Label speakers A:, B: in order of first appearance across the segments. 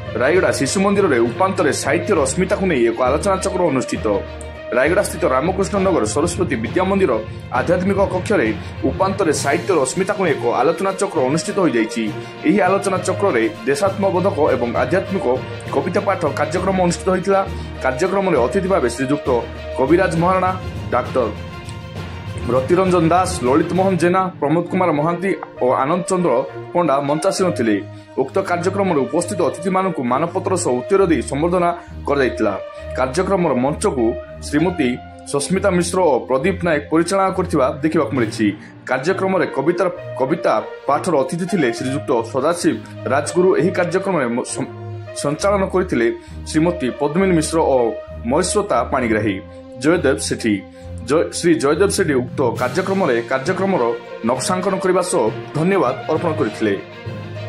A: रायगड़ा शिशु मंदिर में उपांतर साहित्यर अस्मिता को नहीं एक आलोचना चक्र अनुष्ठित। रायगड़ा स्थित रामकृष्ण नगर सरस्वती विद्या मंदिर आध्यात्मिक कक्ष उपांतर साहित्यर अस्मिता को एक आलोचना चक्र अनुष्ठित हो जाती। आलोचना चक्र में देशात्मबोधक और आध्यात्मिक कविता पाठ कार्यक्रम अनुष्ठित होता। कार्यक्रम में अतिथि भाव श्रीजुक्त कविराज महाराणा, डाक्टर रतिरंजन दास, ललित मोहन जेना, प्रमोद कुमार महांती और आनंद चंद्र पंडा मंचासीन थे। उक्त कार्यक्रम में उपस्थित अतिथि मानक मानपत्र सह उत्तर दी संबर्धना कर कार्यक्रम मंच को श्रीमती सस्मिता मिश्र और प्रदीप नायक परिचालना करथिबा देखिबाक मिलिछि। कार्यक्रम में कविता पाठर अतिथि थे श्रीजुक्त सदाशिव राजगुरु। एही कार्यक्रम में संचालन करथिले श्रीमती पद्मिनी मिश्र और महेश्वता पाणिग्राही। जयदेव सेठी श्री जयदेव सेठी उक्त कार्यक्रम नक्शांकन करने सह धन्यवाद अर्पण करथिले।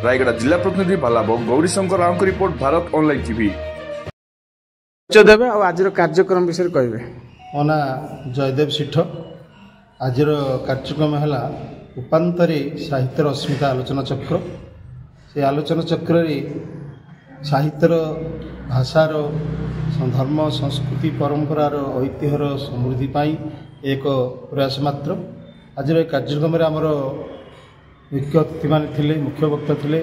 A: रायगड़ा जिला प्रतिनिधि बालाब गौरीशंकर राव की रिपोर्ट, भारत ऑनलाइन टीवी।
B: आज कार्यक्रम विषय कहे
C: मो ना जयदेव सेठ। आज कार्यक्रम है उपांतरे साहित्यर अस्मिता आलोचना चक्र। से आलोचना चक्र साहित्यर भाषार धर्म संस्कृति परंपरार ऐतिह्यर समृद्धि पाई एक प्रयास मात्र। आज कार्यक्रम में आमर मुख्य अतिथि मान थे, मुख्य वक्ता थे।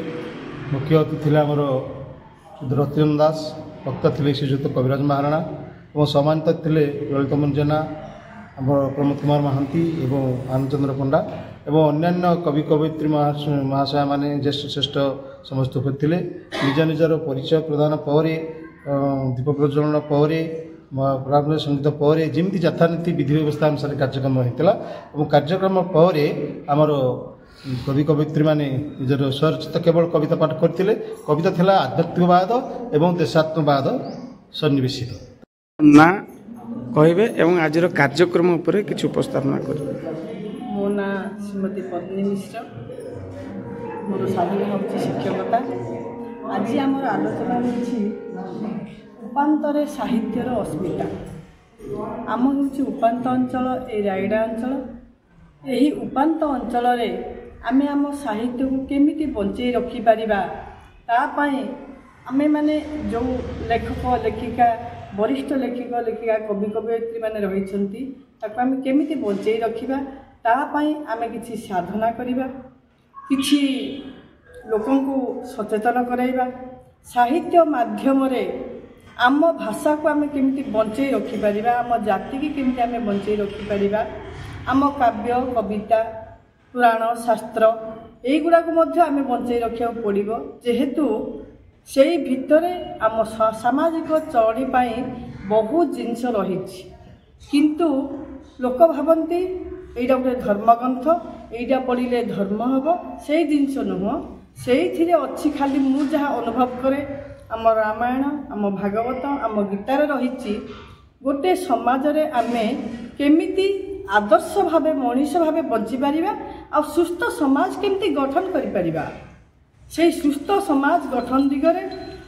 C: मुख्य अतिथि आमर रतिरंजन दास, वक्ता थे श्रीजुक्त कविराज महाराणा और सम्मानित थे ललित मोहन जेना, प्रमोद कुमार महांती और आनंद चंद्र पंडा और अन्य कवि कवयित्री महाशय माने ज्येष्ठ श्रेष्ठ समस्त उपस्थित थे। निज निजर परिचय प्रदान पर दीप प्रज्वलन पर प्रारंभ संगीत पर जमी यथानीति विधि व्यवस्था अनुसार कार्यक्रम होता और कार्यक्रम पर आमर कवि कवयित्री माने निजर स्वरचित केवल कविता पाठ करते। कविता थिला आध्यात्मिकवाद एवं देशात्मवाद सन्निवेशित
B: ना कहबे एवं आज कार्यक्रम उपरे किछ उपस्थापना करिवे।
D: मो ना श्रीमती पद्मिनी मिश्र, मोर साधना होची शिक्षकता। आज आमर आलोचना होची उपांतरे साहित्यर अस्मिता। आम होची उपांत अंचल, ए रायगड़ा अंचल। यही उपांत अंचल रे आमे आम साहित्य को केमिति बंचई रखी परिबा, तापाई आमे माने जो लेखक लेखिका वरिष्ठ लेखक लेखिका कवि कवयित्री माने रहिछंती ताको आमे केमिति बंचई रखिबा, तापाई आमे किछि साधना करिबा, किछि लोकंकु सचेतन कराइबा। साहित्य माध्यम रे आम भाषा को आमे केमिति बंचई रखी परिबा, आम जाति की केमिति आमे बंचई रखी परिबा। आम काव्य कविता पुराण शास्त्र यहीगुड़ा को आम बंचई रखा पड़ो, जेहेतु से भितरे आम सामाजिक चलनी बहुत जिनस रही। किंतु लोक भावती यहाँ गोटे धर्मग्रंथ, यहाँ पढ़ले धर्म हम, से जिनस नुह से अच्छी खाली मु जहाँ अनुभव करे आम रामायण आम भागवत आम गीतार रही गोटे समाज रे आमे केमिति आदर्श भावे मनीष भावे बंची पारिबा आ सुस्थ समाज केमती गठन करि परिबा। से सुस्थ समाज गठन दिगरे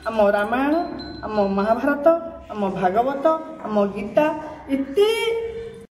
D: आम रामायण आम महाभारत आम भागवत आम गीता एते